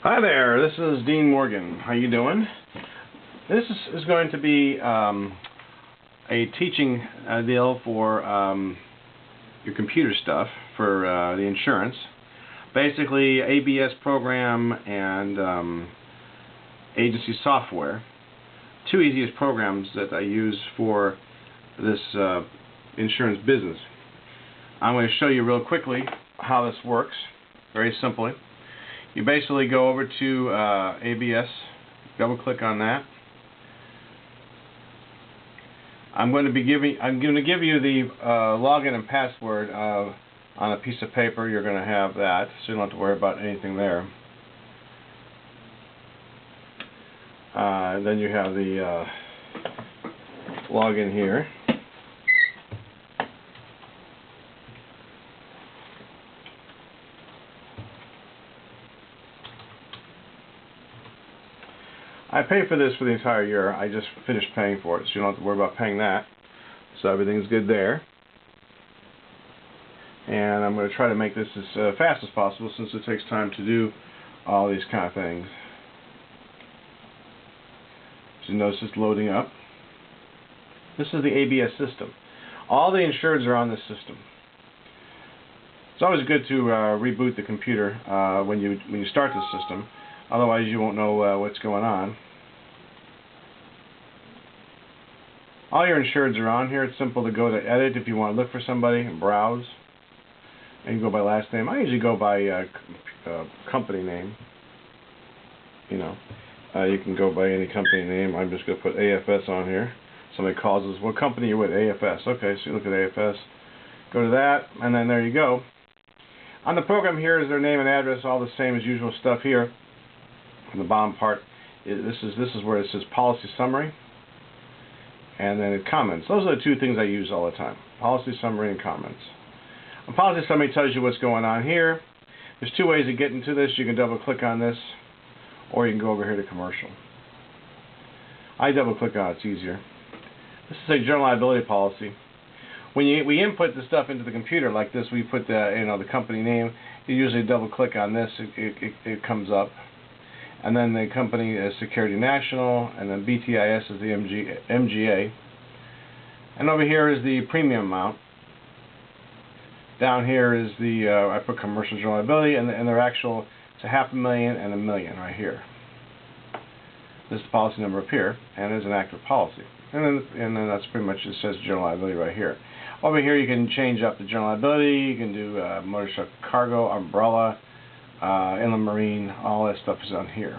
Hi there, this is Dean Morgan. How you doing? This is going to be a teaching deal for your computer stuff for the insurance. Basically, ABS program and agency software. Two easiest programs that I use for this insurance business. I'm going to show you real quickly how this works, very simply. You basically go over to ABS, double click on that. I'm going to give you the login and password on a piece of paper. You're going to have that, so you don't have to worry about anything there. Then you have the login here. I pay for this for the entire year. I just finished paying for it, so you don't have to worry about paying that. So everything's good there. And I'm going to try to make this as fast as possible since it takes time to do all these kind of things. So you notice it's loading up. This is the ABS system. All the insureds are on this system. It's always good to reboot the computer when you start the system. Otherwise, you won't know what's going on. All your insureds are on here. It's simple to go to edit if you want to look for somebody and browse. And you go by last name. I usually go by company name. You know, you can go by any company name. I'm just going to put AFS on here. Somebody calls us, what company are you with? AFS. Okay, so you look at AFS. Go to that, and then there you go. On the program here is their name and address, all the same as usual stuff here. On the bottom part, this is where it says policy summary, and then comments. Those are the two things I use all the time: policy summary and comments. A policy summary tells you what's going on here. There's two ways of getting to this. You can double click on this, or you can go over here to commercial. I double click on it; it's easier. This is a general liability policy. When we input the stuff into the computer like this, we put the the company name. You usually double click on this; it comes up. And then the company is Security National, and then BTIS is the MGA. And over here is the premium amount. Down here is the, I put commercial general liability, and their actual, it's $500,000 and $1 million right here. This is the policy number up here, and there's an active policy. And then that's pretty much, it says general liability right here. Over here you can change up the general liability, you can do motor truck cargo, umbrella, inland marine, all that stuff is on here.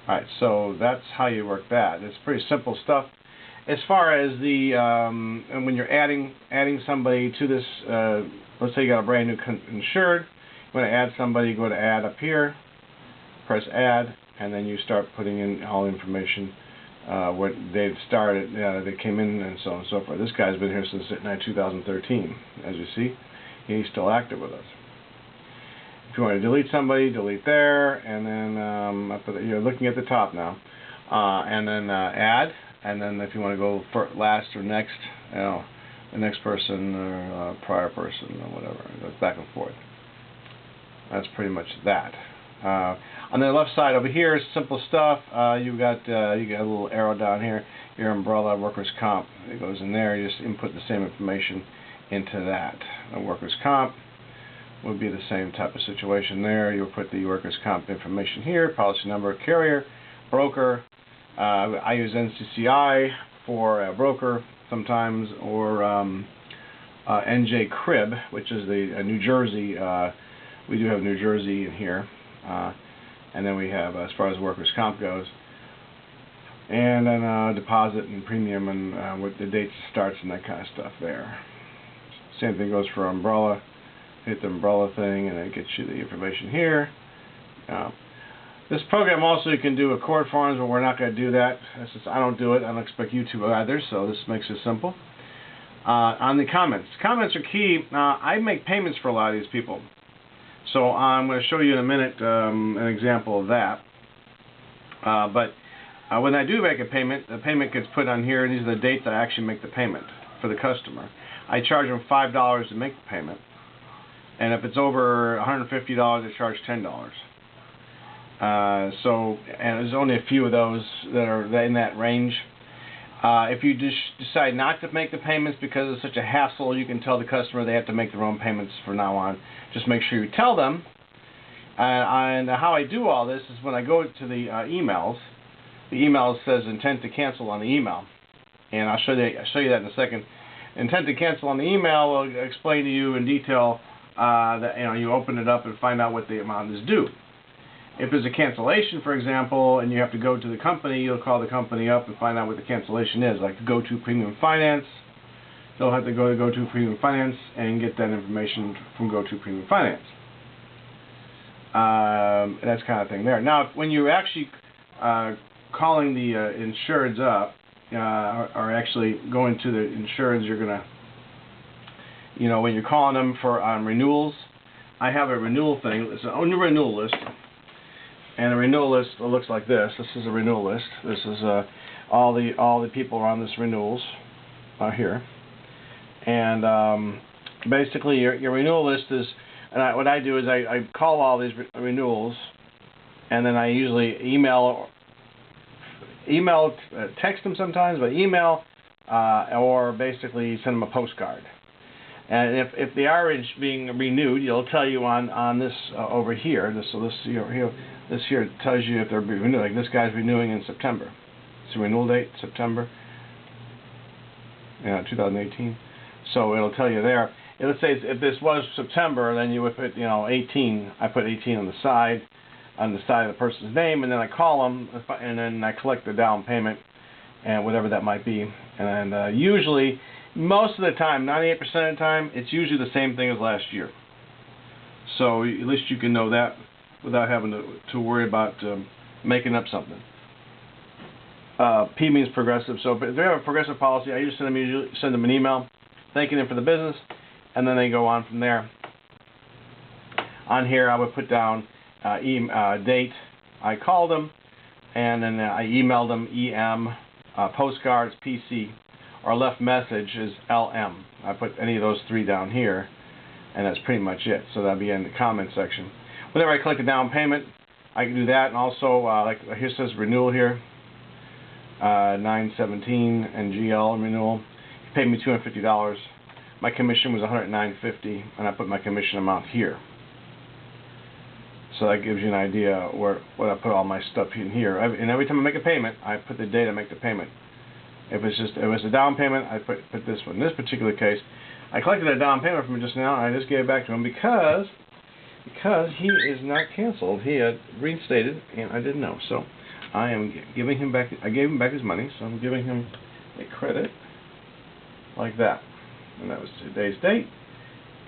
Alright, so that's how you work that. It's pretty simple stuff. As far as the and when you're adding somebody to this, let's say you got a brand new insured, you want to add somebody, you go to add up here, press add, and then you start putting in all the information, what they've started, they came in, and so on and so forth. This guy's been here since 2013, as you see. He's still active with us. If you want to delete somebody, delete there, and then you're looking at the top now, and then add, and then if you want to go for last or next, the next person or prior person or whatever, it goes back and forth. That's pretty much that. On the left side over here is simple stuff. You got a little arrow down here, your umbrella, workers' comp. It goes in there. You just input the same information into that. Workers' comp would be the same type of situation there. You'll put the workers' comp information here, policy number, carrier, broker. I use NCCI for a broker sometimes, or NJ Crib, which is the New Jersey. We do have New Jersey in here. And then we have, as far as workers' comp goes, and then deposit and premium and what the date starts and that kind of stuff there. Same thing goes for umbrella. Hit the umbrella thing, and it gets you the information here. This program also, you can do accord forms, but we're not going to do that. I don't do it. I don't expect you to either, so this makes it simple. On the comments. Comments are key. I make payments for a lot of these people. So I'm going to show you in a minute an example of that. But when I do make a payment, the payment gets put on here, and these are the dates I actually make the payment for the customer. I charge them $5 to make the payment. And if it's over $150, I charge $10. And there's only a few of those that are in that range. If you decide not to make the payments because it's such a hassle, you can tell the customer they have to make their own payments from now on. Just make sure you tell them. And how I do all this is when I go to the emails, the email says intent to cancel on the email. And I'll show you that in a second. Intent to cancel on the email will explain to you in detail that you open it up and find out what the amount is due. If there's a cancellation, for example, and you have to go to the company, you'll call the company up and find out what the cancellation is. Like Go-To Premium Finance, they'll have to go to Go-To Premium Finance and get that information from Go-To Premium Finance. That's kind of thing there. Now, when you're actually calling the insureds up, or actually going to the insureds, you're gonna, when you're calling them for renewals, I have a renewal thing. It's a new renewal list. And the renewal list looks like this. This is a renewal list. This is all the people on this renewals here. And basically, your renewal list is. And what I do is I call all these renewals, and then I usually text them sometimes, but email, or basically send them a postcard. And if they are being renewed, it'll tell you on this over here. This here tells you if they're renewing. Like this guy's renewing in September. It's a renewal date, September, 2018. So it'll tell you there. Let's say if this was September, then you would put 18. I put 18 on the side of the person's name, and then I call them, and then I collect the down payment, and whatever that might be. And usually, most of the time, 98% of the time, it's usually the same thing as last year. So at least you can know that without having to worry about making up something. P means progressive. So if they have a progressive policy, I usually send them an email thanking them for the business, and then they go on from there. On here, I would put down date I called them, and then I emailed them EM, postcards PC, or left message is LM. I put any of those three down here, and that's pretty much it. So that'll be in the comment section. Whenever I collect a down payment, I can do that, and also like here says renewal here, 9/17 and GL renewal. He paid me $250. My commission was $109.50, and I put my commission amount here. So that gives you an idea what I put all my stuff in here. And every time I make a payment, I put the date I make the payment. If it's a down payment, I put this one. In this particular case, I collected a down payment from him just now, and I just gave it back to him because he is not canceled. He had reinstated, and I didn't know. So I am giving him back. I gave him back his money, so I'm giving him a credit like that. And that was today's date,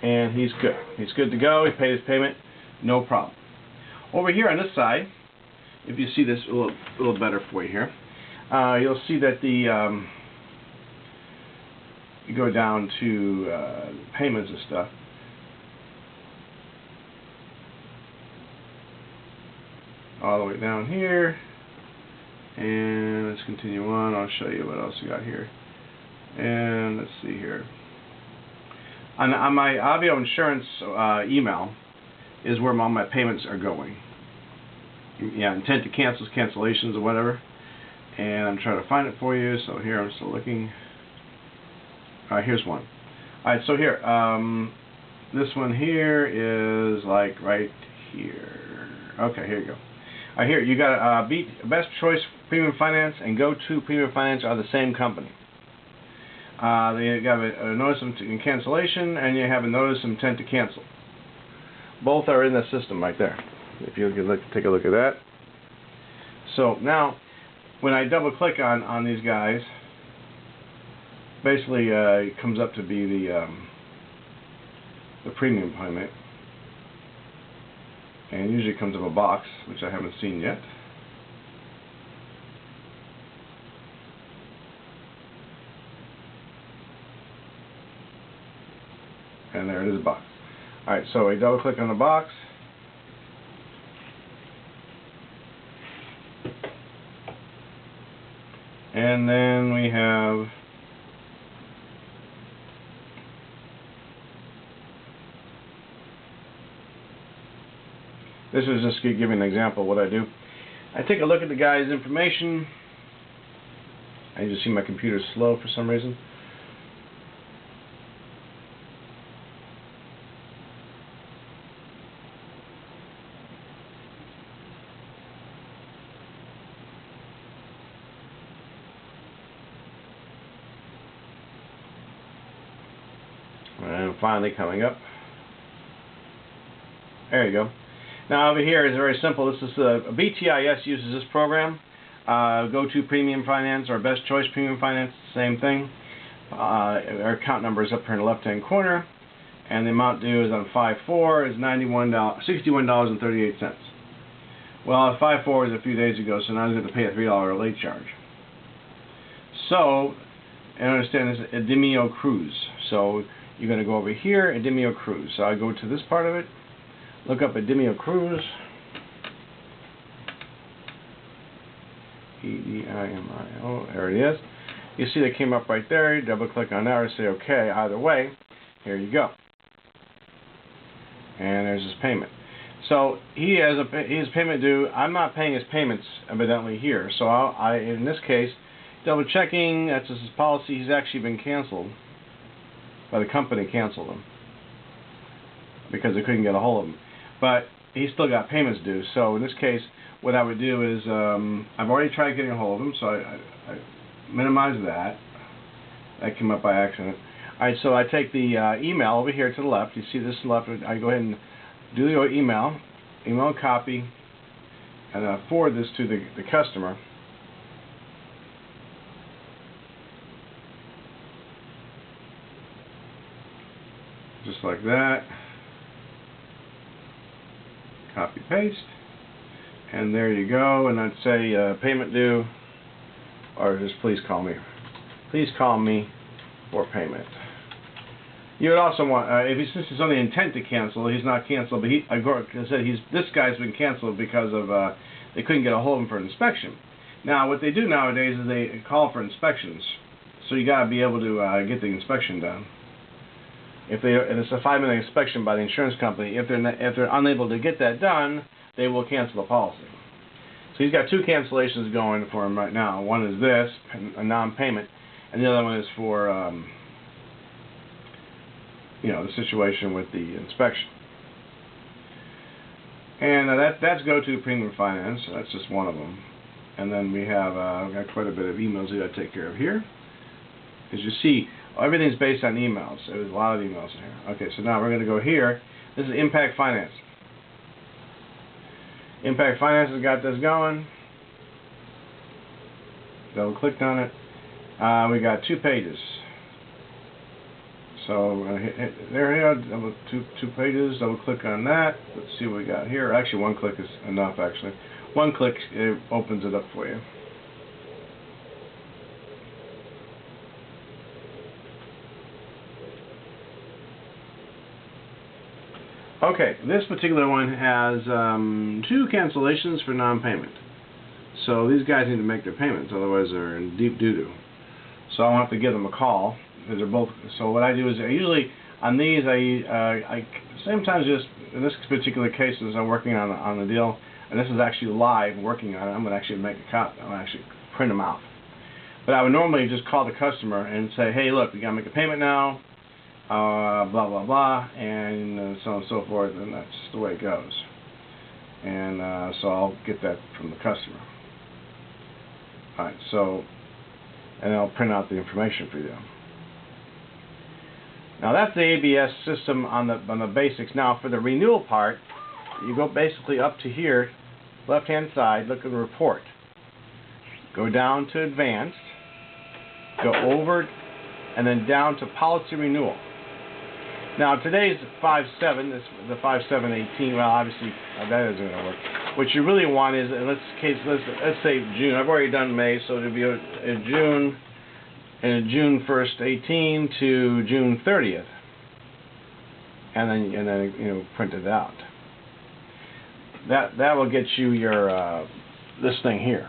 and he's good. He's good to go. He paid his payment, no problem. Over here on this side, if you see this a little better for you here, you'll see that the you go down to payments and stuff. All the way down here, and let's continue on. I'll show you what else we got here. And let's see here. On my Avio Insurance email is where all my payments are going. Yeah, intent to cancels, cancellations, or whatever. And I'm trying to find it for you. So here I'm still looking. All right, here's one. All right, so here, this one here is like right here. Okay, here you go. All right, here you got Best Choice Premium Finance and Go-To Premium Finance are the same company. You have a notice of cancellation, and you have a notice of intent to cancel. Both are in the system right there. If you can take a look at that. So now, when I double-click on these guys, basically it comes up to be the premium payment, and usually comes up a box, which I haven't seen yet. And there it is, a box. Alright, so I double click on the box. And then we have This is just to give you an example of what I do. I take a look at the guy's information. I just see my computer's slow for some reason. And finally coming up. There you go. Now over here is very simple. This is BTIS uses this program. Go-To Premium Finance or Best Choice Premium Finance, same thing. Our account number is up here in the left-hand corner, and the amount due is on 5/4 is $61.38. Well, 5/4 is a few days ago, so now he's going to pay a $3 late charge. So, and understand this is Edimio Cruz. So you're going to go over here, Edimio Cruz. So I go to this part of it, look up Edimio Cruz. EDIMIO, there it is. You see that came up right there. You double click on that or say OK. Either way, here you go. And there's his payment. So he has his payment due. I'm not paying his payments evidently here. So I in this case, double checking. That's his policy. He's actually been canceled. By the company canceled him because they couldn't get a hold of him. But he's still got payments due. So in this case, what I would do is I've already tried getting a hold of him, so I minimize that. That came up by accident. Alright, so I take the email over here to the left. You see this left. I go ahead and do the email copy, and I forward this to the customer. Just like that. Copy paste. And there you go, and I'd say payment due, or just please call me. Please call me for payment. You would also want, if since he's on the intent to cancel, he's not canceled, but I said this guy's been canceled because of they couldn't get a hold of him for an inspection. Now, what they do nowadays is they call for inspections, so you got to be able to get the inspection done. And it's a 5-minute inspection by the insurance company. If they're unable to get that done, they will cancel the policy. So he's got 2 cancellations going for him right now. One is this, a non-payment, and the other one is for the situation with the inspection. And that's Go-To Premium Finance. So that's just one of them. And then we have we've got quite a bit of emails we got to take care of here. As you see, everything's based on emails. There's a lot of emails in here. Okay, so now we're going to go here. This is Impact Finance. Impact Finance has got this going. Double clicked on it. We got 2 pages. So there we go. Two pages. Double click on that. Let's see what we got here. Actually, 1 click is enough. Actually, 1 click it opens it up for you. Okay, this particular one has 2 cancellations for non-payment. So these guys need to make their payments, otherwise they're in deep doo-doo. So I'll have to give them a call. Because they're both. So what I do is I usually on these I sometimes just in this particular case as I'm working on the deal, and this is actually live working on it. I'm going to actually make a copy. I'm going to actually print them out. But I would normally just call the customer and say, hey, look, you got to make a payment now. Blah blah blah, and so on and so forth, and that's the way it goes. And so I'll get that from the customer. Alright, so and I'll print out the information for you. Now that's the ABS system on the basics. Now for the renewal part, you go basically up to here, left hand side, look at the report. Go down to advanced, go over, and then down to policy renewal. Now today's 5/7, the 5/7/18. Well, obviously that isn't going to work. What you really want is, let's say June. I've already done May, so it'll be June 1st, 18 to June 30th, and then print it out. That will get you your this thing here,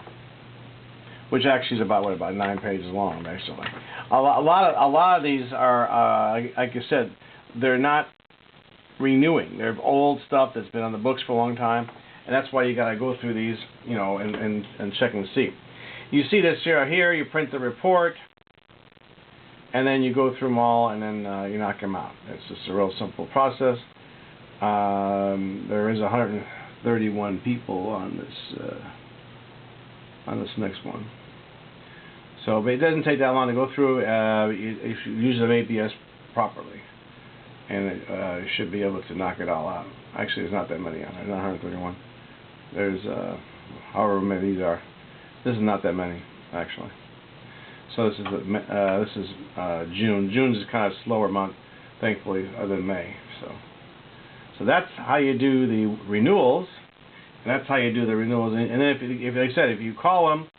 which actually is about 9 pages long, basically. A lot of these are like I said. They're not renewing. They're old stuff that's been on the books for a long time, and that's why you got to go through these, you know, and check and see. You see this here, you print the report, and then you go through them all, and then you knock them out. It's just a real simple process. There is 131 people on this next one. So, but it doesn't take that long to go through if you use the ABS properly, and you should be able to knock it all out. Actually, there's not that many on there. Not 131. There's however many these are. This is not that many actually. So this is June. June is kind of a slower month, thankfully, other than May. So that's how you do the renewals, and that's how you do the renewals. And then if like I said, if you call them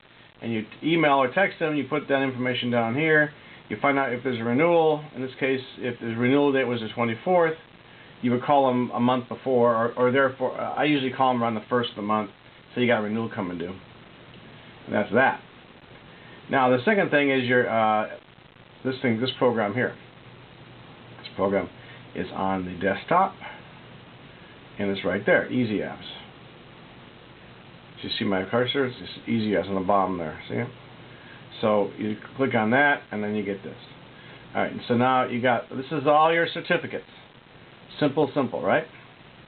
and you email or text them, you put that information down here. You find out if there's a renewal. In this case, if the renewal date was the 24th, you would call them a month before, or therefore, I usually call them around the 1st of the month, so you got a renewal coming due. And that's that. Now the second thing is this program here. This program is on the desktop, and it's right there, Easy Apps. Do you see my cursor? It's just Easy Apps on the bottom there. See it? So you click on that, and then you get this. All right. So now you got, this is all your certificates. Simple, right?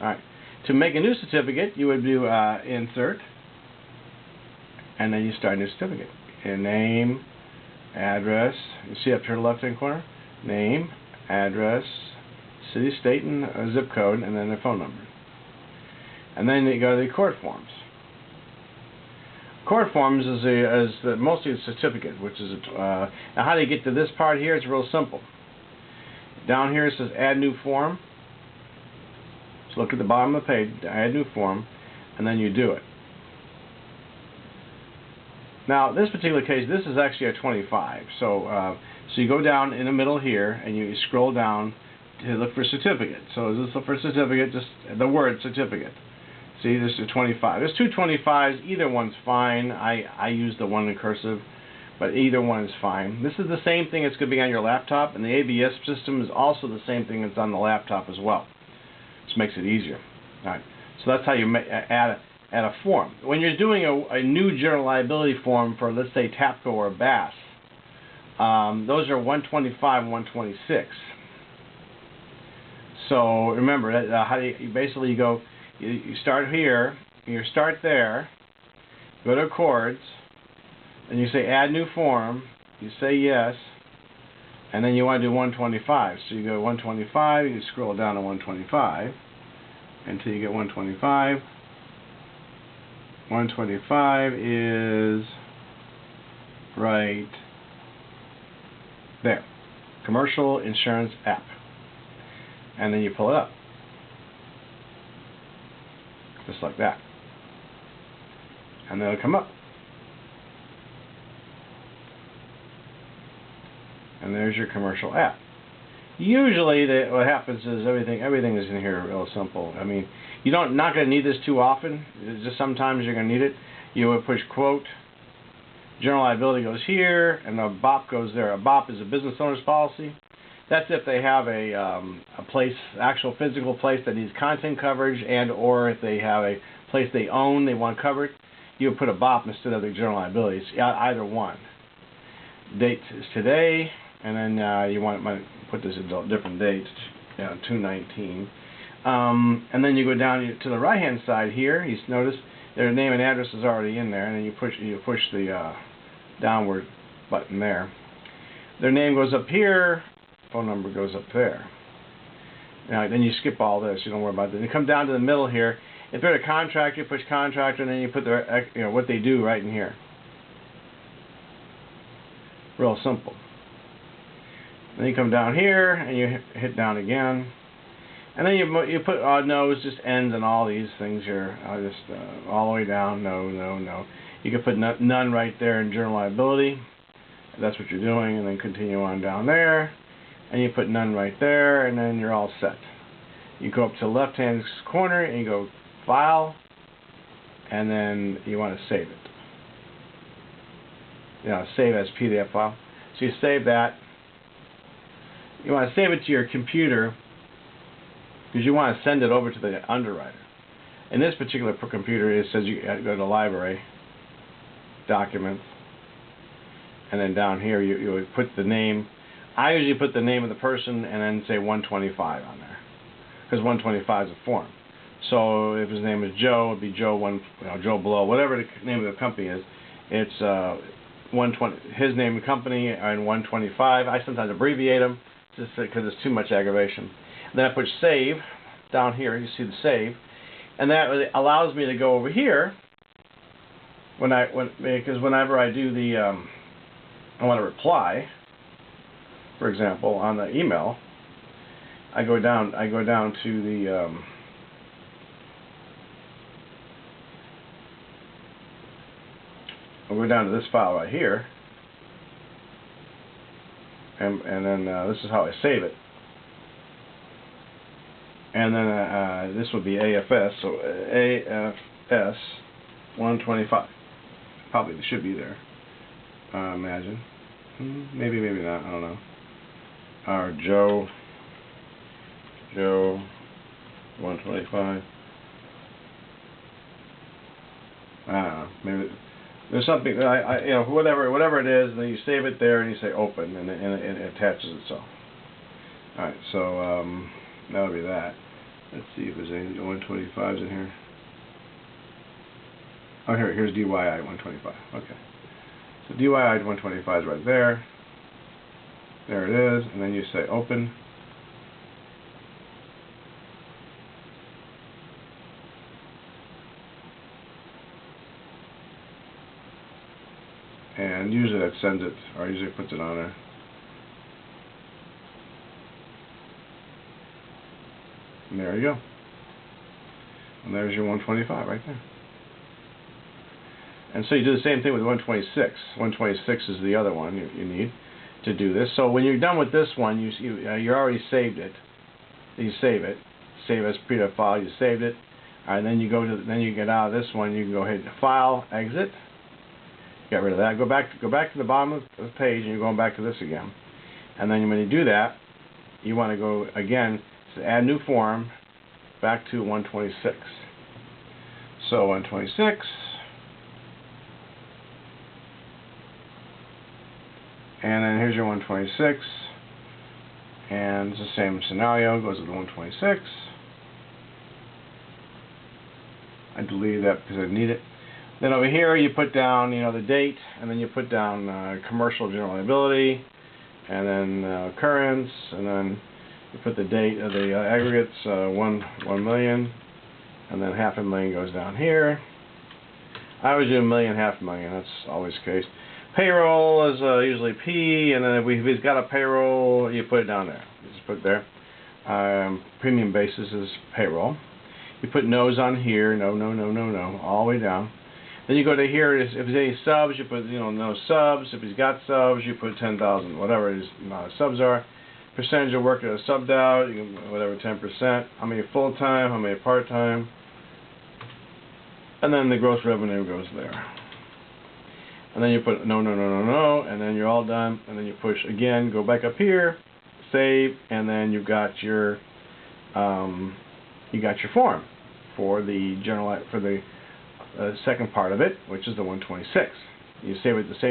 All right. To make a new certificate, you would do Insert, and then you start a new certificate. Your name, address. You see up here in the left-hand corner, name, address, city, state, and zip code, and then their phone number. And then you go to the court forms. Court forms is mostly a certificate, which is now how do you get to this part here? It's real simple. Down here it says Add New Form. So look at the bottom of the page, Add New Form, and then you do it. Now, this particular case, this is actually a 25. So you go down in the middle here, and you scroll down to look for certificate. So just look for certificate, just the word certificate. See, this is a 25. There's two 25s. Either one's fine. I use the one in cursive, but either one is fine. This is the same thing that's going to be on your laptop, and the ABS system is also the same thing that's on the laptop as well. This makes it easier. All right. So that's how you add a form. When you're doing a new general liability form for, let's say, TAPCO or BASS, those are 125 and 126. So remember, how do you basically go, you start here, you start there, go to Accords, and you say Add New Form, you say Yes, and then you want to do 125. So you go 125, you scroll down to 125 until you get 125. 125 is right there. Commercial Insurance App. And then you pull it up. Just like that. And then it'll come up. And there's your commercial app. Usually what happens is everything is in here real simple. I mean, you're not going to need this too often. It's just sometimes you're going to need it. You would push quote. General liability goes here, and a BOP goes there. A BOP is a business owner's policy. That's if they have a place, actual physical place that needs content coverage, and or if they have a place they own, they want covered. You would put a BOP instead of the general liability. It's either one. Date is today, and then you might put this in different dates. 2/19. And then you go down to the right-hand side here. You notice their name and address is already in there, and then you push the downward button there. Their name goes up here. Phone number goes up there. Now, then you skip all this. You don't worry about that. You come down to the middle here. If they're a contractor, you push contractor, and then you put their, what they do right in here. Real simple. Then you come down here, and you hit down again. And then you put no, it just ends and all these things here. I'll just all the way down. No. You can put none right there in general liability. If that's what you're doing, and then continue on down there. And you put none right there, and then you're all set. You go up to the left-hand corner, and you go File, and then you want to save it. Save as PDF file. So you save that. You want to save it to your computer. because you want to send it over to the underwriter. In this particular computer, it says you go to Library, Documents, and then down here you would put the name. I usually put the name of the person and then say 125 on there, because 125 is a form. So if his name is Joe, it'd be Joe Joe Blow, whatever the name of the company is. It's 120. His name and company are in 125. I sometimes abbreviate them just because it's too much aggravation. And then I put save down here. You see the save, and that allows me to go over here because whenever I do the I want to reply, for example, on the email, I go down to the I'll go down to this file right here, and then this is how I save it. And then this would be AFS, so AFS 125. Probably it should be there. Imagine. Maybe not. I don't know. Or Joe 125. I don't know. Maybe there's something whatever it is, and then you save it there and you say open, and it attaches itself. All right, so that'll be that. Let's see if there's any 125s in here. Oh, here's DYI 125. Okay, so DYI 125 is right there. There it is, and then you say open. And usually that sends it, or usually puts it on there. And there you go. And there's your 125 right there. And so you do the same thing with 126. 126 is the other one you need to do this. So when you're done with this one, you already saved it. You save it. Save as PDF file. You saved it. And then you get out of this one. You can go ahead and File, Exit. Get rid of that. Go back to the bottom of the page, and you're going back to this again. And then when you do that, you want to go again to Add New Form, back to 126. So 126, and then here's your 126, and it's the same scenario. Goes to the 126. I deleted that because I need it. Then over here you put down, the date, and then you put down commercial general liability, and then occurrence, and then you put the date of the aggregates, 1 million, and then $500,000 goes down here. I always do $1 million, $500,000. That's always the case. Payroll is usually P, and then if he's got a payroll, you put it down there. You just put it there. Premium basis is payroll. You put no's on here, no, all the way down. Then you go to here, if there's any subs, you put, no subs. If he's got subs, you put 10,000, whatever his amount of subs are. Percentage of work that are subbed out, you can, whatever, 10%. How many full-time, how many part-time. And then the gross revenue goes there. And then you put no, and then you're all done. And then you push again, go back up here, save, and then you've got your, form for the second part of it, which is the 126. You save it the same.